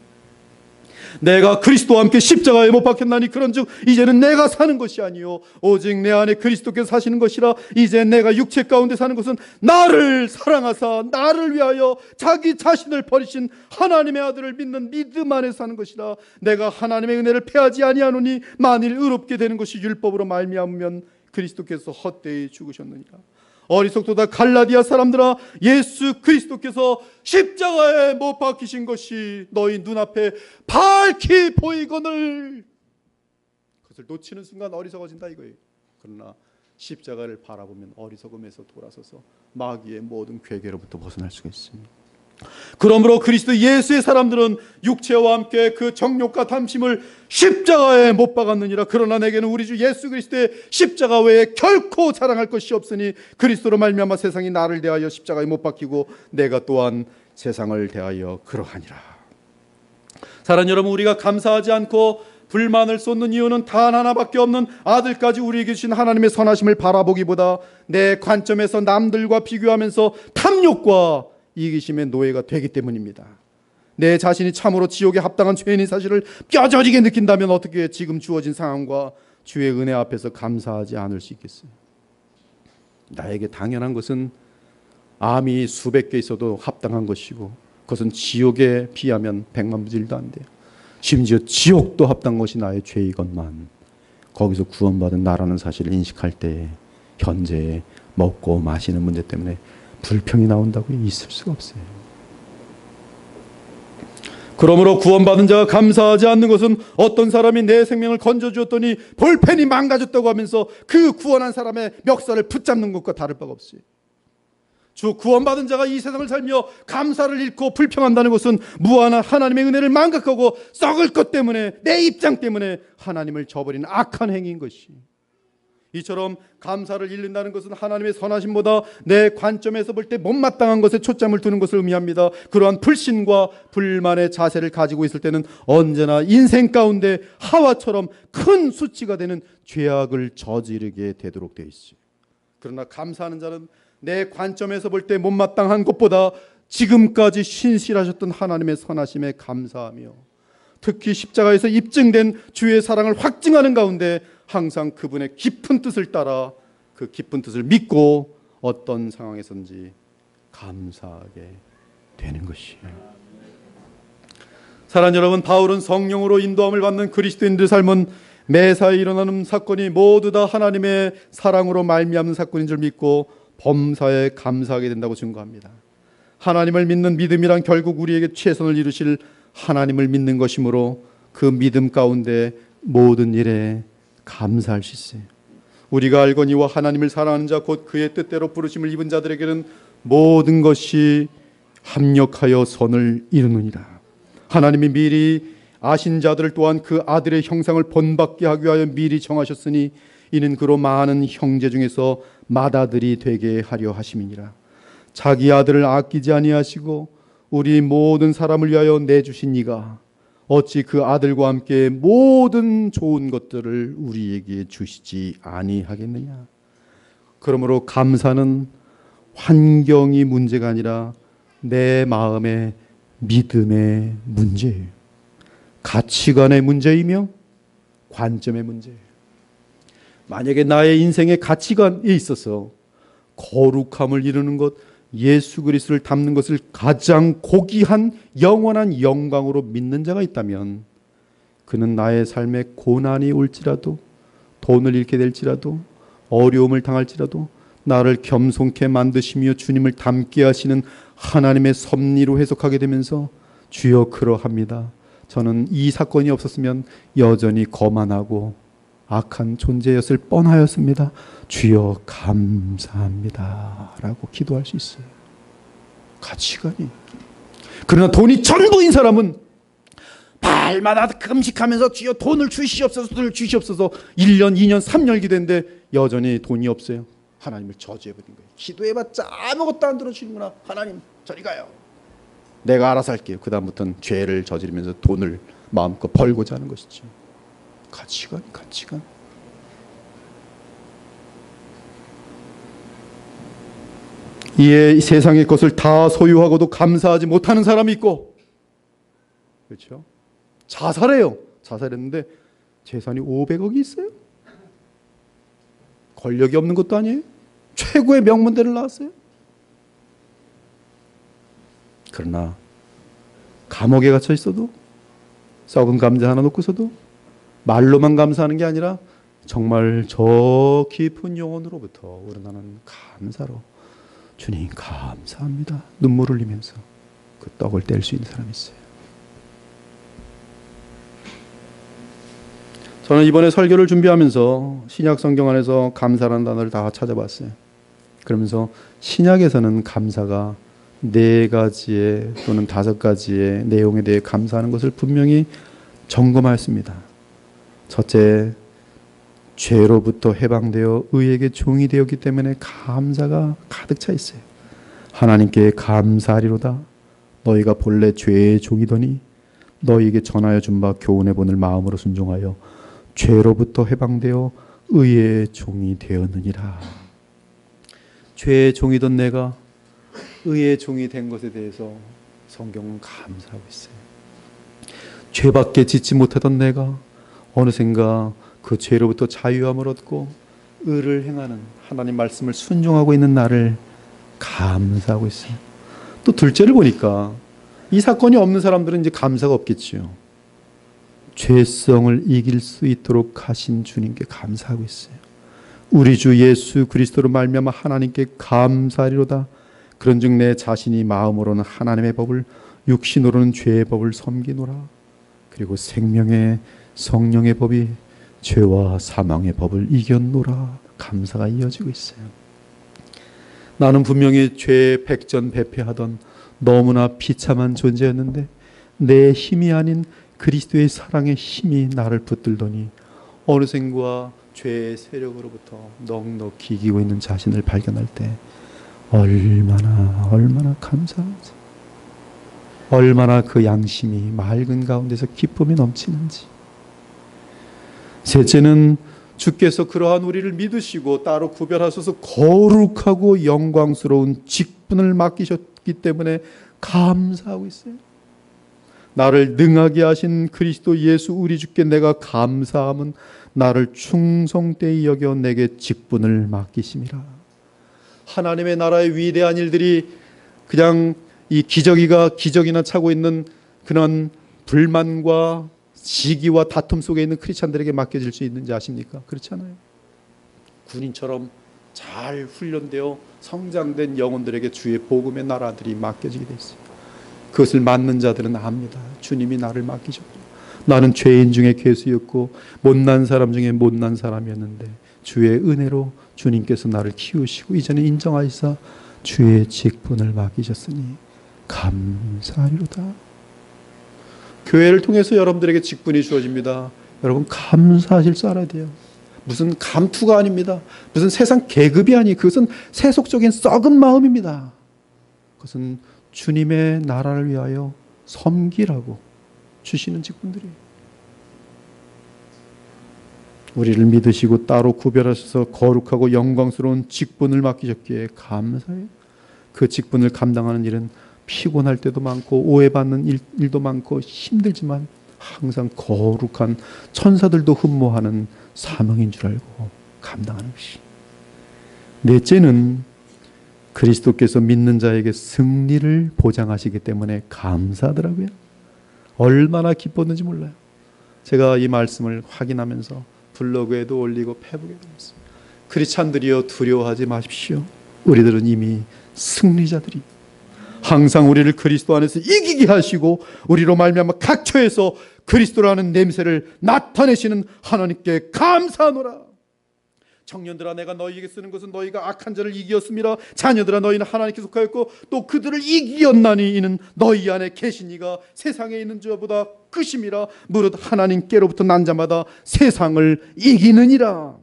내가 그리스도와 함께 십자가에 못 박혔나니 그런즉 이제는 내가 사는 것이 아니요 오직 내 안에 그리스도께서 사시는 것이라. 이제 내가 육체 가운데 사는 것은 나를 사랑하사 나를 위하여 자기 자신을 버리신 하나님의 아들을 믿는 믿음 안에 사는 것이라. 내가 하나님의 은혜를 패하지 아니하노니 만일 의롭게 되는 것이 율법으로 말미암으면 그리스도께서 헛되이 죽으셨느니라. 어리석도다 갈라디아 사람들아, 예수 그리스도께서 십자가에 못 박히신 것이 너희 눈앞에 밝히 보이거늘 그것을 놓치는 순간 어리석어진다 이거예요. 그러나 십자가를 바라보면 어리석음에서 돌아서서 마귀의 모든 괴계로부터 벗어날 수가 있습니다. 그러므로 그리스도 예수의 사람들은 육체와 함께 그 정욕과 탐심을 십자가에 못 박았느니라. 그러나 내게는 우리 주 예수 그리스도의 십자가 외에 결코 자랑할 것이 없으니 그리스도로 말미암아 세상이 나를 대하여 십자가에 못 박히고 내가 또한 세상을 대하여 그러하니라. 사랑하는 여러분, 우리가 감사하지 않고 불만을 쏟는 이유는 단 하나밖에 없는 아들까지 우리에게 주신 하나님의 선하심을 바라보기보다 내 관점에서 남들과 비교하면서 탐욕과 이기심의 노예가 되기 때문입니다. 내 자신이 참으로 지옥에 합당한 죄인의 사실을 뼈저리게 느낀다면 어떻게 지금 주어진 상황과 주의 은혜 앞에서 감사하지 않을 수 있겠어요? 나에게 당연한 것은 암이 수백 개 있어도 합당한 것이고 그것은 지옥에 비하면 백만부질도 안 돼요. 심지어 지옥도 합당한 것이 나의 죄이건만 거기서 구원받은 나라는 사실을 인식할 때 현재 먹고 마시는 문제 때문에 불평이 나온다고 있을 수가 없어요. 그러므로 구원받은 자가 감사하지 않는 것은 어떤 사람이 내 생명을 건져주었더니 볼펜이 망가졌다고 하면서 그 구원한 사람의 멱살을 붙잡는 것과 다를 바가 없어요. 주 구원받은 자가 이 세상을 살며 감사를 잃고 불평한다는 것은 무한한 하나님의 은혜를 망각하고 썩을 것 때문에, 내 입장 때문에 하나님을 저버리는 악한 행위인 것이. 이처럼 감사를 잃는다는 것은 하나님의 선하심보다 내 관점에서 볼 때 못마땅한 것에 초점을 두는 것을 의미합니다. 그러한 불신과 불만의 자세를 가지고 있을 때는 언제나 인생 가운데 하와처럼 큰 수치가 되는 죄악을 저지르게 되도록 되어 있어요. 그러나 감사하는 자는 내 관점에서 볼 때 못마땅한 것보다 지금까지 신실하셨던 하나님의 선하심에 감사하며 특히 십자가에서 입증된 주의 사랑을 확증하는 가운데 항상 그분의 깊은 뜻을 따라 그 깊은 뜻을 믿고 어떤 상황에선지 감사하게 되는 것이에요. 사랑하는 여러분, 바울은 성령으로 인도함을 받는 그리스도인들의 삶은 매사에 일어나는 사건이 모두 다 하나님의 사랑으로 말미암는 사건인 줄 믿고 범사에 감사하게 된다고 증거합니다. 하나님을 믿는 믿음이란 결국 우리에게 최선을 이루실 하나님을 믿는 것이므로 그 믿음 가운데 모든 일에 감사할 수 있어요. 우리가 알거니와 하나님을 사랑하는 자 곧 그의 뜻대로 부르심을 입은 자들에게는 모든 것이 합력하여 선을 이루느니라. 하나님이 미리 아신 자들을 또한 그 아들의 형상을 본받게 하기 위하여 미리 정하셨으니 이는 그로 많은 형제 중에서 맏아들이 되게 하려 하심이니라. 자기 아들을 아끼지 아니하시고 우리 모든 사람을 위하여 내주신 이가 어찌 그 아들과 함께 모든 좋은 것들을 우리에게 주시지 아니하겠느냐. 그러므로 감사는 환경이 문제가 아니라 내 마음의 믿음의 문제예요. 가치관의 문제이며 관점의 문제예요. 만약에 나의 인생의 가치관에 있어서 거룩함을 이루는 것, 예수 그리스도를 닮는 것을 가장 고귀한 영원한 영광으로 믿는 자가 있다면 그는 나의 삶에 고난이 올지라도, 돈을 잃게 될지라도, 어려움을 당할지라도 나를 겸손케 만드시며 주님을 닮게 하시는 하나님의 섭리로 해석하게 되면서 주여 그러합니다. 저는 이 사건이 없었으면 여전히 거만하고 악한 존재였을 뻔하였습니다. 주여 감사합니다 라고 기도할 수 있어요. 가치관이. 그러나 돈이 전부인 사람은 발마다 금식하면서 주여 돈을 주시옵소서, 돈을 주시옵소서 1년, 2년, 3년 기도했는데 여전히 돈이 없어요. 하나님을 저주해버린 거예요. 기도해봤자 아무것도 안 들어주시는구나. 하나님 저리 가요. 내가 알아서 할게요. 그 다음부터는 죄를 저지르면서 돈을 마음껏 벌고자 하는 것이죠. 가치관. 이에 세상의 것을 다 소유하고도 감사하지 못하는 사람이 있고, 그렇죠? 자살해요. 자살했는데 재산이 500억이 있어요. 권력이 없는 것도 아니에요. 최고의 명문대를 나왔어요. 그러나 감옥에 갇혀 있어도, 썩은 감자 하나 놓고서도 말로만 감사하는 게 아니라 정말 저 깊은 영혼으로부터 우러나는 감사로 주님 감사합니다 눈물 흘리면서 그 떡을 뗄 수 있는 사람이 있어요. 저는 이번에 설교를 준비하면서 신약 성경 안에서 감사라는 단어를 다 찾아봤어요. 그러면서 신약에서는 감사가 4가지의 또는 5가지의 내용에 대해 감사하는 것을 분명히 점검하였습니다. 첫째, 죄로부터 해방되어 의에게 종이 되었기 때문에 감사가 가득 차 있어요. 하나님께 감사하리로다. 너희가 본래 죄의 종이더니 너희에게 전하여 준 바 교훈의 본을 마음으로 순종하여 죄로부터 해방되어 의의 종이 되었느니라. 죄의 종이던 내가 의의 종이 된 것에 대해서 성경은 감사하고 있어요. 죄밖에 짓지 못하던 내가 어느샌가 그 죄로부터 자유함을 얻고 의를 행하는 하나님 말씀을 순종하고 있는 나를 감사하고 있어요. 또 둘째를 보니까 이 사건이 없는 사람들은 이제 감사가 없겠지요. 죄성을 이길 수 있도록 하신 주님께 감사하고 있어요. 우리 주 예수 그리스도로 말미암아 하나님께 감사하리로다. 그런즉 내 자신이 마음으로는 하나님의 법을, 육신으로는 죄의 법을 섬기노라. 그리고 생명의 성령의 법이 죄와 사망의 법을 이겼노라. 감사가 이어지고 있어요. 나는 분명히 죄의 백전백패하던 너무나 비참한 존재였는데 내 힘이 아닌 그리스도의 사랑의 힘이 나를 붙들더니 어느샌가 죄의 세력으로부터 넉넉히 이기고 있는 자신을 발견할 때 얼마나 감사한지, 얼마나 그 양심이 맑은 가운데서 기쁨이 넘치는지. 셋째는 주께서 그러한 우리를 믿으시고 따로 구별하셔서 거룩하고 영광스러운 직분을 맡기셨기 때문에 감사하고 있어요. 나를 능하게 하신 그리스도 예수 우리 주께 내가 감사함은 나를 충성되이 여겨 내게 직분을 맡기심이라. 하나님의 나라의 위대한 일들이 그냥 이 기저귀나 차고 있는 그런 불만과 시기와 다툼 속에 있는 크리스찬들에게 맡겨질 수 있는지 아십니까? 그렇지 않아요. 군인처럼 잘 훈련되어 성장된 영혼들에게 주의 복음의 나라들이 맡겨지게 돼 있어요. 그것을 맡는 자들은 압니다. 주님이 나를 맡기셨고, 나는 죄인 중에 괴수였고 못난 사람 중에 못난 사람이었는데 주의 은혜로 주님께서 나를 키우시고 이제는 인정하시사 주의 직분을 맡기셨으니 감사하리로다. 교회를 통해서 여러분들에게 직분이 주어집니다. 여러분 감사하실 줄 알아야 돼요. 무슨 감투가 아닙니다. 무슨 세상 계급이 아니, 그것은 세속적인 썩은 마음입니다. 그것은 주님의 나라를 위하여 섬기라고 주시는 직분들이에요. 우리를 믿으시고 따로 구별하셔서 거룩하고 영광스러운 직분을 맡기셨기에 감사해요. 그 직분을 감당하는 일은 피곤할 때도 많고 오해받는 일도 많고 힘들지만 항상 거룩한 천사들도 흠모하는 사명인 줄 알고 감당하는 것이. 넷째는 그리스도께서 믿는 자에게 승리를 보장하시기 때문에 감사하더라고요. 얼마나 기뻤는지 몰라요. 제가 이 말씀을 확인하면서 블로그에도 올리고 페북에도 올렸어요. 크리스찬들이여 두려워하지 마십시오. 우리들은 이미 승리자들이 항상 우리를 그리스도 안에서 이기게 하시고 우리로 말미암아 각처에서 그리스도라는 냄새를 나타내시는 하나님께 감사하노라. 청년들아 내가 너희에게 쓰는 것은 너희가 악한 자를 이기었음이라. 자녀들아 너희는 하나님께 속하였고 또 그들을 이기었나니 이는 너희 안에 계신 이가 세상에 있는 자보다 크심이라. 무릇 하나님께로부터 난 자마다 세상을 이기느니라.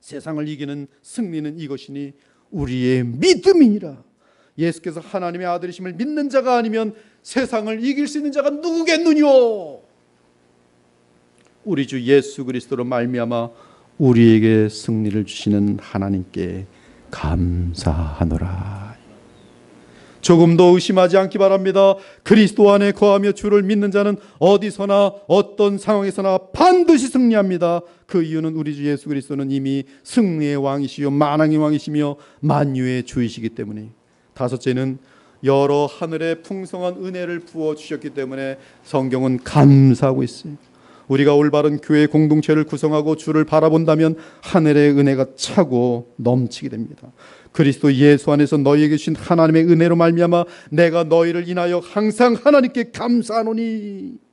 세상을 이기는 승리는 이것이니 우리의 믿음이니라. 예수께서 하나님의 아들이심을 믿는 자가 아니면 세상을 이길 수 있는 자가 누구겠느뇨. 우리 주 예수 그리스도로 말미암아 우리에게 승리를 주시는 하나님께 감사하노라. 조금도 의심하지 않기 바랍니다. 그리스도 안에 거하며 주를 믿는 자는 어디서나 어떤 상황에서나 반드시 승리합니다. 그 이유는 우리 주 예수 그리스도는 이미 승리의 왕이시요 만왕의 왕이시며 만유의 주이시기 때문에. 다섯째는 여러 하늘의 풍성한 은혜를 부어주셨기 때문에 성경은 감사하고 있어요. 우리가 올바른 교회 공동체를 구성하고 주를 바라본다면 하늘의 은혜가 차고 넘치게 됩니다. 그리스도 예수 안에서 너희에게 주신 하나님의 은혜로 말미암아 내가 너희를 인하여 항상 하나님께 감사하노니.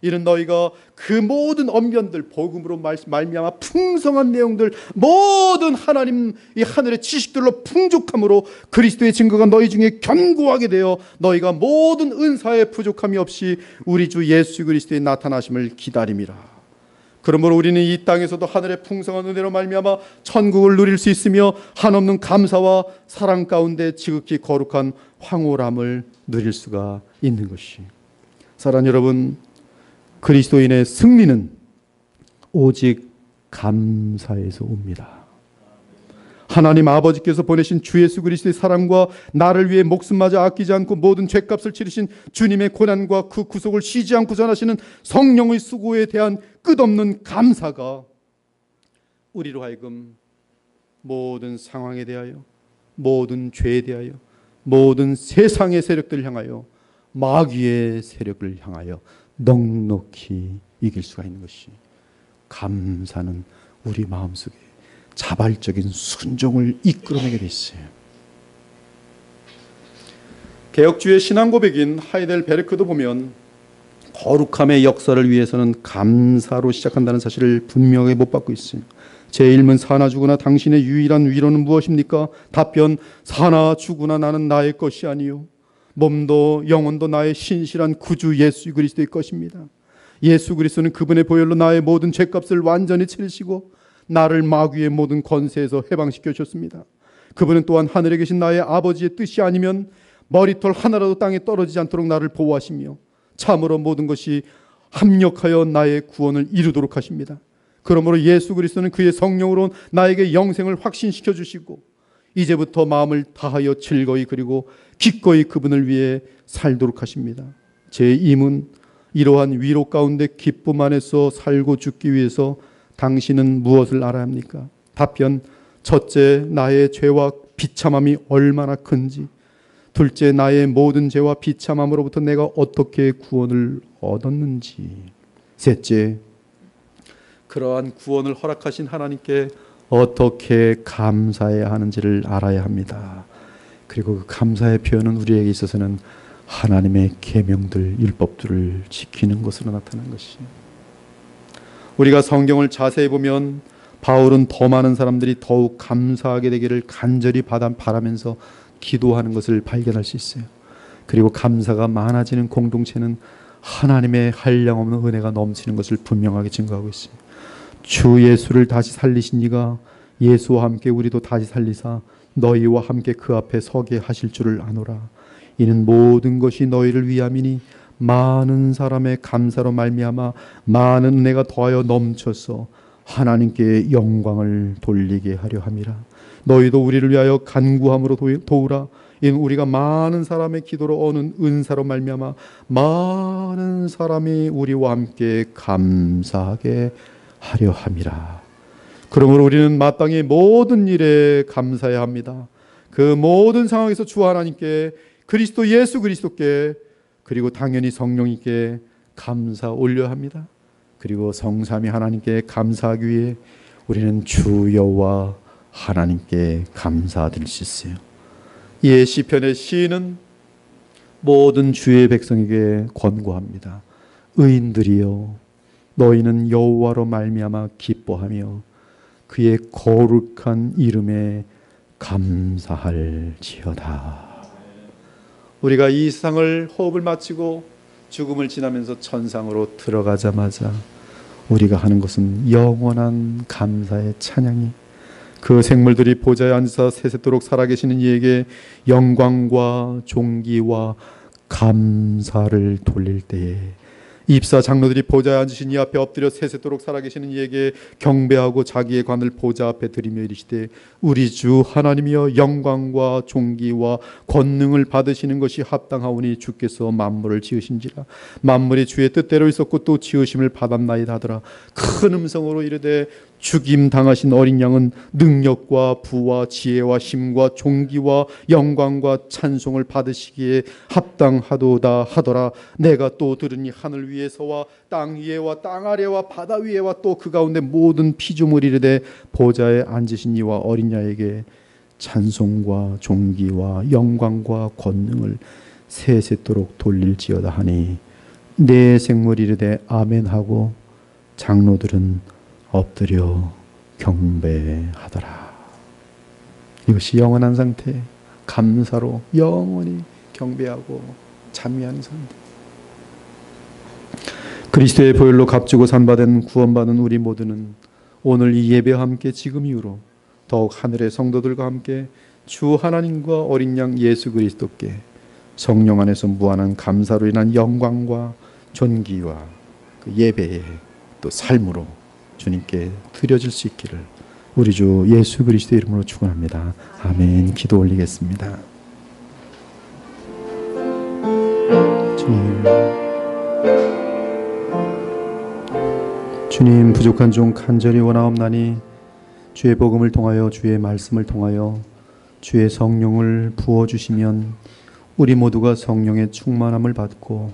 이는 너희가 그 모든 언변들 복음으로 말미암아 풍성한 내용들 모든 하나님 이 하늘의 지식들로 풍족함으로 그리스도의 증거가 너희 중에 견고하게 되어 너희가 모든 은사에 부족함이 없이 우리 주 예수 그리스도의 나타나심을 기다림이라. 그러므로 우리는 이 땅에서도 하늘의 풍성한 은혜로 말미암아 천국을 누릴 수 있으며 한없는 감사와 사랑 가운데 지극히 거룩한 황홀함을 누릴 수가 있는 것이. 사랑하는 여러분, 그리스도인의 승리는 오직 감사에서 옵니다. 하나님 아버지께서 보내신 주 예수 그리스도의 사랑과 나를 위해 목숨마저 아끼지 않고 모든 죄값을 치르신 주님의 고난과 그 구속을 쉬지 않고 전하시는 성령의 수고에 대한 끝없는 감사가 우리로 하여금 모든 상황에 대하여 모든 죄에 대하여 모든 세상의 세력들을 향하여 마귀의 세력을 향하여 넉넉히 이길 수가 있는 것이. 감사는 우리 마음속에 자발적인 순종을 이끌어내게 돼 있어요. 개혁주의 신앙 고백인 하이델베르크도 보면 거룩함의 역사를 위해서는 감사로 시작한다는 사실을 분명하게 못 받고 있어요. 제1문 사나 죽으나 당신의 유일한 위로는 무엇입니까? 답변, 사나 죽으나 나는 나의 것이 아니요 몸도 영혼도 나의 신실한 구주 예수 그리스도의 것입니다. 예수 그리스도는 그분의 보혈로 나의 모든 죄값을 완전히 치르시고 나를 마귀의 모든 권세에서 해방시켜 주셨습니다. 그분은 또한 하늘에 계신 나의 아버지의 뜻이 아니면 머리털 하나라도 땅에 떨어지지 않도록 나를 보호하시며 참으로 모든 것이 합력하여 나의 구원을 이루도록 하십니다. 그러므로 예수 그리스도는 그의 성령으로 나에게 영생을 확신시켜 주시고 이제부터 마음을 다하여 즐거이 그리고 기꺼이 그분을 위해 살도록 하십니다. 제2문, 이러한 위로 가운데 기쁨 안에서 살고 죽기 위해서 당신은 무엇을 알아야 합니까? 답변, 첫째, 나의 죄와 비참함이 얼마나 큰지. 둘째, 나의 모든 죄와 비참함으로부터 내가 어떻게 구원을 얻었는지. 셋째, 그러한 구원을 허락하신 하나님께 어떻게 감사해야 하는지를 알아야 합니다. 그리고 그 감사의 표현은 우리에게 있어서는 하나님의 계명들, 율법들을 지키는 것으로 나타난 것이. 우리가 성경을 자세히 보면 바울은 더 많은 사람들이 더욱 감사하게 되기를 간절히 바라면서 기도하는 것을 발견할 수 있어요. 그리고 감사가 많아지는 공동체는 하나님의 한량없는 은혜가 넘치는 것을 분명하게 증거하고 있어요. 주 예수를 다시 살리신 이가 예수와 함께 우리도 다시 살리사 너희와 함께 그 앞에 서게 하실 줄을 아노라. 이는 모든 것이 너희를 위함이니 많은 사람의 감사로 말미암아 많은 은혜가 더하여 넘쳐서 하나님께 영광을 돌리게 하려 함이라. 너희도 우리를 위하여 간구함으로 도우라. 이는 우리가 많은 사람의 기도로 얻는 은사로 말미암아 많은 사람이 우리와 함께 감사하게 하려 함이라. 그러므로 우리는 마땅히 모든 일에 감사해야 합니다. 그 모든 상황에서 주 하나님께, 그리스도 예수 그리스도께, 그리고 당연히 성령님께 감사 올려야 합니다. 그리고 성삼위 하나님께 감사하기 위해 우리는 주 여호와 하나님께 감사드릴 수 있어요. 이에 시편의 시인은 모든 주의 백성에게 권고합니다. 의인들이여, 너희는 여호와로 말미암아 기뻐하며 그의 거룩한 이름에 감사할지어다. 우리가 이 세상을 호흡을 마치고 죽음을 지나면서 천상으로 들어가자마자 우리가 하는 것은 영원한 감사의 찬양이, 그 생물들이 보좌에 앉아 세세토록 살아계시는 이에게 영광과 존귀와 감사를 돌릴 때에, 입사 장로들이 보좌에 앉으신 이 앞에 엎드려 세세토록 살아계시는 이에게 경배하고 자기의 관을 보좌 앞에 드리며 이르시되, 우리 주 하나님이여 영광과 존귀와 권능을 받으시는 것이 합당하오니 주께서 만물을 지으신지라. 만물이 주의 뜻대로 있었고 또 지으심을 받았나이다 하더라. 큰 음성으로 이르되, 죽임 당하신 어린 양은 능력과 부와 지혜와 힘과 존귀와 영광과 찬송을 받으시기에 합당하도다 하더라. 내가 또 들으니 하늘 위에서와 땅 위에와 땅 아래와 바다 위에와 또 그 가운데 모든 피조물이 이르되, 보좌에 앉으신 이와 어린 양에게 찬송과 존귀와 영광과 권능을 세세토록 돌릴지어다 하니, 내 생물이 이르되 아멘하고 장로들은 엎드려 경배하더라. 이것이 영원한 상태, 감사로 영원히 경배하고 찬미하는 상태. 그리스도의 보혈로 값주고 산바된 구원받은 우리 모두는 오늘 이 예배와 함께 지금 이후로 더욱 하늘의 성도들과 함께 주 하나님과 어린 양 예수 그리스도께 성령 안에서 무한한 감사로 인한 영광과 존귀와 그 예배의 또 삶으로 주님께 드려질 수 있기를 우리 주 예수 그리스도 이름으로 축원합니다. 아멘. 기도 올리겠습니다. 주님, 부족한 종 간절히 원하옵나니 주의 복음을 통하여, 주의 말씀을 통하여 주의 성령을 부어주시면 우리 모두가 성령의 충만함을 받고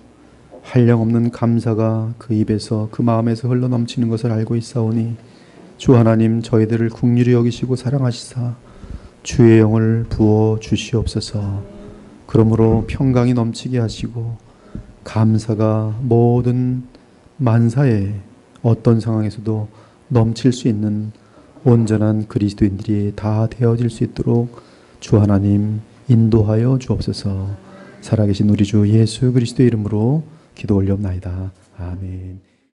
한량없는 감사가 그 입에서, 그 마음에서 흘러넘치는 것을 알고 있사오니, 주 하나님, 저희들을 긍휼히 여기시고 사랑하시사 주의 영을 부어 주시옵소서. 그러므로 평강이 넘치게 하시고 감사가 모든 만사에 어떤 상황에서도 넘칠 수 있는 온전한 그리스도인들이 다 되어질 수 있도록 주 하나님 인도하여 주옵소서. 살아계신 우리 주 예수 그리스도의 이름으로 기도 올려옵나이다. 아멘.